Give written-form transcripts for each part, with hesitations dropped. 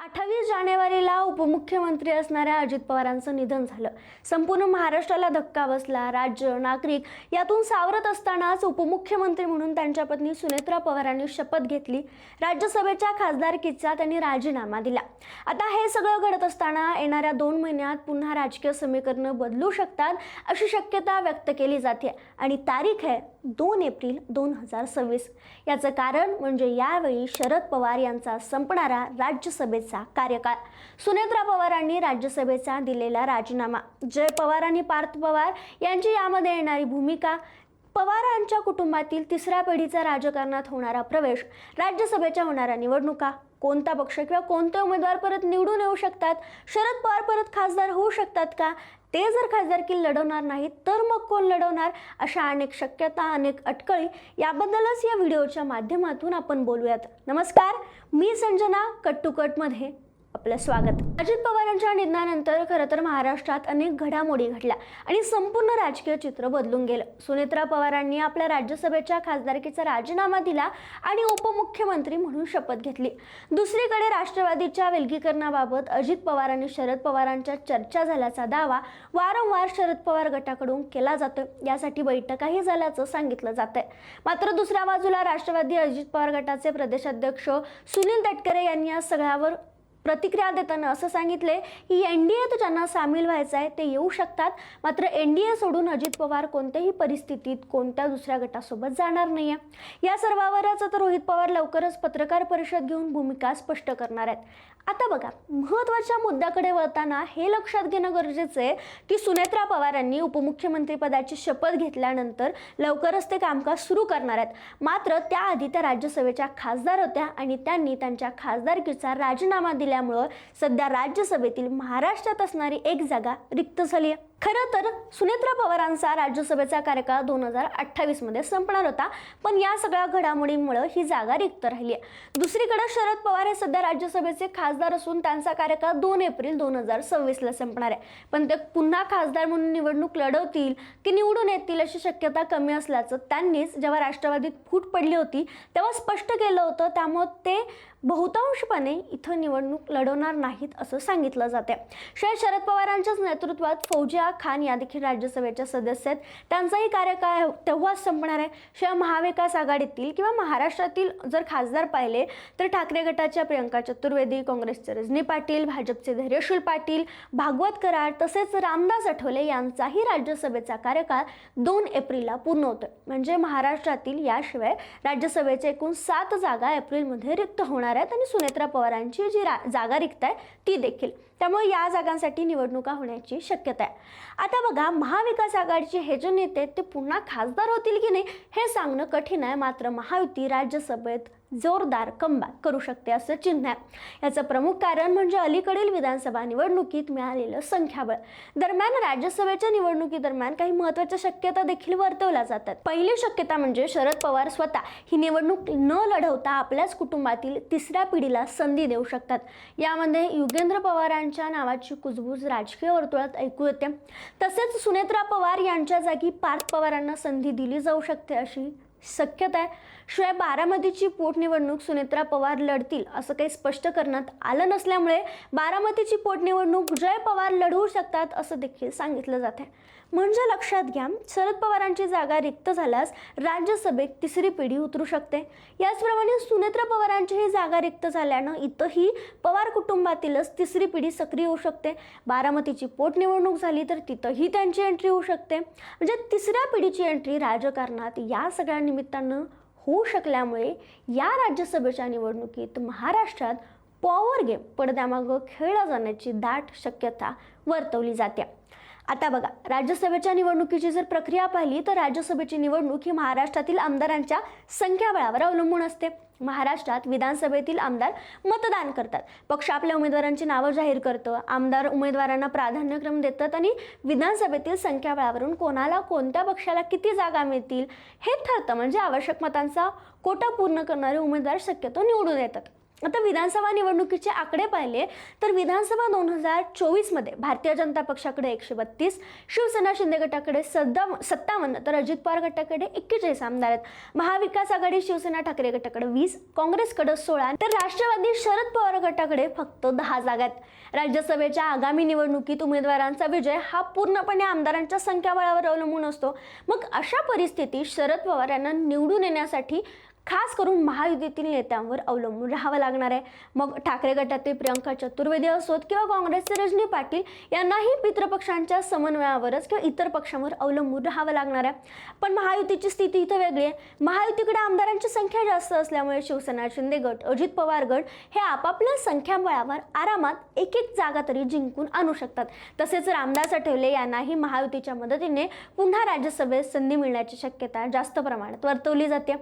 28 जानेवारीला उपमुख्यमंत्री असणाऱ्या अजित पवारांचं निधन झालं. संपूर्ण महाराष्ट्राला धक्का बसला. राज्य, नागरिक यातून सावरत असतानाच उपमुख्यमंत्री म्हणून त्यांच्या पत्नी सुनेत्रा पवारांनी शपथ घेतली. राज्यसभेच्या खासदारकीचा त्यांनी राजीनामा दिला. आता हे सगळं घडत असताना येणाऱ्या 2 महिन्यात पुन्हा राजकीय समीकरणं बदलू शकतात अशी शक्यता व्यक्त केली जाते आणि तारीख आहे 2 एप्रिल 2026. याचं कारण म्हणजे यावेळी शरद पवार यांचा संपणारा राज्यसभेचा कार्यकाळ. सुनेत्रा पवारांनी राज्यसभेचा दिलेला राजीनामा, जय पवार आणि पार्थ पवार यांची यामध्ये येणारी भूमिका, पवारांच्या कुटुंबातील तिसऱ्या पिढीचा राजकारणात होणारा प्रवेश, राज्यसभेच्या होणाऱ्या निवडणुका, कोणता पक्ष किंवा कोणते उमेदवार परत निवडून येऊ शकतात, शरद पवार परत खासदार होऊ शकतात का, ते जर खासदारकी लढवणार नाहीत तर मग कोण लढवणार, अशा अनेक शक्यता, अनेक अटकळी याबद्दलच या व्हिडिओच्या माध्यमातून आपण बोलूयात. नमस्कार, मी संजना. कट टू कटमध्ये आपलं स्वागत. अजित पवारांच्या निधनानंतर खरं तर महाराष्ट्रात अनेक घडामोडी घडल्या आणि संपूर्ण राजकीय चित्र बदलून गेलं. सुनेत्रा पवारांनी आपल्या राज्यसभेच्या खासदारकीचा राजीनामा दिला आणि उपमुख्यमंत्री म्हणून शपथ घेतली. दुसरीकडे राष्ट्रवादीच्या विलगीकरणाबाबत अजित पवार आणि शरद पवारांच्या चर्चा झाल्याचा दावा वारंवार शरद पवार गटाकडून केला जातोय. यासाठी बैठकाही झाल्याचं सांगितलं जातंय. मात्र दुसऱ्या बाजूला राष्ट्रवादी अजित पवार गटाचे प्रदेशाध्यक्ष सुनील तटकरे यांनी या सगळ्यावर प्रतिक्रिया देताना असं सांगितले की एनडीएत ज्यांना सामील व्हायचं आहे ते येऊ शकतात, मात्र एनडीए सोडून अजित पवार कोणत्याही परिस्थितीत कोणत्या दुसऱ्या गटासोबत जाणार नाहीये. या सर्वावरच आता रोहित पवार लवकरच पत्रकार परिषद घेऊन भूमिका स्पष्ट करणार आहेत. आता बघा, महत्त्वाच्या मुद्द्याकडे वळताना हे लक्षात घेणं गरजेचं आहे की सुनेत्रा पवारांनी उपमुख्यमंत्री पदाची शपथ घेतल्यानंतर लवकरच ते कामकाज सुरू करणार आहेत. मात्र त्याआधी त्या राज्यसभेच्या खासदार होत्या आणि त्यांनी त्यांच्या खासदारकीचा राजीनामा दिल्यामुळं सध्या राज्यसभेतील महाराष्ट्रात असणारी एक जागा रिक्त झाली आहे. खरं तर सुनेत्रा पवारांचा राज्यसभेचा कार्यकाळ 2028 मध्ये संपणार होता, पण या सगळ्या घडामोडींमुळे ही जागा रिक्त राहिली आहे. दुसरीकडे शरद पवार हे सध्या राज्यसभेचे खासदार असून त्यांचा कार्यकाळ 2 एप्रिल 2026 ला संपणार आहे. पण ते पुन्हा खासदार म्हणून निवडणूक लढवतील की निवडून येतील अशी शक्यता कमी असल्याचं त्यांनीच जेव्हा राष्ट्रवादीत फूट पडली होती तेव्हा स्पष्ट केलं होतं. त्यामुळे ते बहुतांशपणे इथं निवडणूक लढवणार नाहीत असं सांगितलं जाते. शिवाय शरद पवारांच्याच नेतृत्वात फौजिया खान या देखील राज्यसभेच्या सदस्य आहेत. त्यांचाही कार्यकाळ तेव्हाच संपणार आहे. शिवाय महाविकास आघाडीतील किंवा महाराष्ट्रातील जर खासदार पाहिले तर ठाकरे गटाच्या प्रियंका चतुर्वेदी, काँग्रेसचे रजनी पाटील, भाजपचे धैर्यशील पाटील, भागवत कराड तसेच रामदास आठवले यांचाही राज्यसभेचा कार्यकाळ 2 एप्रिलला पूर्ण होतो. म्हणजे महाराष्ट्रातील याशिवाय राज्यसभेच्या एकूण 7 जागा एप्रिलमध्ये रिक्त होणार आहेत आणि सुनेत्रा पवारांची जी जागा रिक्त आहे ती देखील. त्यामुळे या जागांसाठी निवडणुका होण्याची शक्यता आहे. आता बघा, महाविकास आघाडीचे हे जे नेते ते पुन्हा खासदार होतील की नाही हे सांगणं कठीण आहे. मात्र महायुती राज्यसभेत जोरदार कमबॅक करू शकते असं चिन्ह आहे. याचं प्रमुख कारण म्हणजे अलीकडील विधानसभा निवडणुकीत मिळालेलं संख्याबळ. दरम्यान राज्यसभेच्या निवडणुकीदरम्यान काही महत्त्वाच्या शक्यता देखील वर्तवल्या जातात. पहिली शक्यता म्हणजे शरद पवार स्वतः ही निवडणूक न लढवता आपल्याच कुटुंबातील तिसऱ्या पिढीला संधी देऊ शकतात. यामध्ये युगेंद्र पवारांच्या नावाची कुजबूज राजकीय वर्तुळात ऐकू येते. तसेच सुनेत्रा पवार यांच्या जागी पार्थ पवारांना संधी दिली जाऊ शकते अशी शक्यता आहे. शिवाय बारामतीची पोटनिवडणूक सुनेत्रा पवार लढतील असं काही स्पष्ट करण्यात आलं नसल्यामुळे बारामतीची पोटनिवडणूक जय पवार लढवू शकतात असं देखील सांगितलं जात आहे. म्हणजे लक्षात घ्या, शरद पवारांची जागा रिक्त झाल्यास राज्यसभेत तिसरी पिढी उतरू शकते. याचप्रमाणे सुनेत्रा पवारांची ही जागा रिक्त झाल्यानं इथंही पवार कुटुंबातीलच तिसरी पिढी सक्रिय होऊ शकते. बारामतीची पोटनिवडणूक झाली तर तिथंही त्यांची एंट्री होऊ शकते. म्हणजे तिसऱ्या पिढीची एंट्री राजकारणात या सगळ्या निमित्तानं होऊ शकल्यामुळे या राज्यसभेच्या निवडणुकीत महाराष्ट्रात पॉवर गेम पडद्यामागं खेळला जाण्याची दाट शक्यता वर्तवली जाते. आता बघा, राज्यसभेच्या निवडणुकीची जर प्रक्रिया पाहिली तर राज्यसभेची निवडणूक ही महाराष्ट्रातील आमदारांच्या संख्याबळावर अवलंबून असते. महाराष्ट्रात विधानसभेतील आमदार मतदान करतात, पक्ष आपल्या उमेदवारांची नावं जाहीर करतं, आमदार उमेदवारांना प्राधान्यक्रम देतात आणि विधानसभेतील संख्याबळावरून कोणाला कोणत्या पक्षाला किती जागा मिळतील हे ठरतं. म्हणजे आवश्यक मतांचा कोटा पूर्ण करणारे उमेदवार शक्यतो निवडून येतात. आता विधानसभा निवडणुकीचे आकडे पाहिले तर विधानसभा 2024 मध्ये भारतीय जनता पक्षाकडे 132, शिवसेना शिंदे गटाकडे 57, तर अजित पवार गटाकडे 41 आमदार आहेत. महाविकास आघाडी शिवसेना ठाकरे गटाकडे 20, काँग्रेसकडे 16, तर राष्ट्रवादी शरद पवार गटाकडे फक्त 10 जागा आहेत. राज्यसभेच्या आगामी निवडणुकीत उमेदवारांचा विजय हा पूर्णपणे आमदारांच्या संख्याबळावर अवलंबून असतो. मग अशा परिस्थितीत शरद पवार यांना निवडून येण्यासाठी खास करून महायुतीतील नेत्यांवर अवलंबून राहावं लागणार आहे. मग ठाकरे गटातील प्रियंका चतुर्वेदी असोत किंवा काँग्रेसचे रजनी पाटील यांनाही मित्रपक्षांच्या समन्वयावरच किंवा इतर पक्षांवर अवलंबून राहावं लागणार आहे. पण महायुतीची स्थिती इथं वेगळी आहे. महायुतीकडे आमदारांची संख्या जास्त असल्यामुळे शिवसेना शिंदे गट, अजित पवार गट हे आपापल्या संख्याबळावर आरामात एक जागा तरी जिंकून आणू शकतात. तसेच रामदास आठवले यांनाही महायुतीच्या मदतीने पुन्हा राज्यसभेत संधी मिळण्याची शक्यता जास्त प्रमाणात वर्तवली जाते.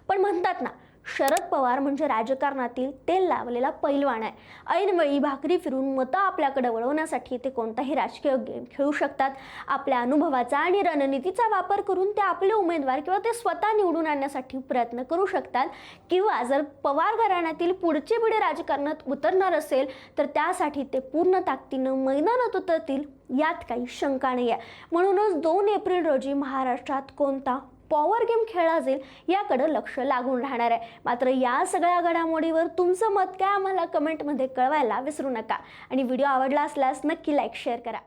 पण म्हणतात ना, शरद पवार म्हणजे राजकारणातील तेल लावलेला पैलवान आहे. ऐनवेळी भाकरी फिरून मतं आपल्याकडे वळवण्यासाठी ते कोणताही राजकीय गेम खेळू शकतात. आपल्या अनुभवाचा आणि रणनीतीचा वापर करून ते आपले उमेदवार किंवा ते स्वतः निवडून आणण्यासाठी प्रयत्न करू शकतात. किंवा जर पवार घराण्यातील पुढची पिढी राजकारणात उतरणार असेल तर त्यासाठी ते पूर्ण ताकदीनं मैदानात उतरतील यात काही शंका नाही आहे. म्हणूनच 2 एप्रिल रोजी महाराष्ट्रात कोणता पॉवर गेम खेळला जाईल याकडे लक्ष लागून राहणार आहे. मात्र या सगळ्या घडामोडीवर तुमचं मत काय आम्हाला कमेंटमध्ये कळवायला विसरू नका. आणि व्हिडिओ आवडला असल्यास नक्की लाईक शेअर करा.